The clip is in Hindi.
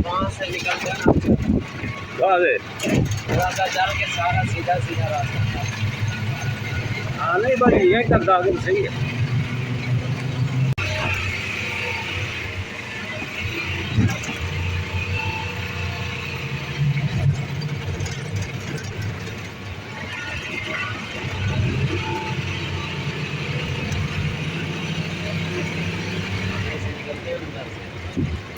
वहाँ से निकल जाना जाल के सारा सीधा सीधा रास्ता था। हाँ नहीं बस ये करता तुम सही है। ऐसे निकलते हैं अंदर से।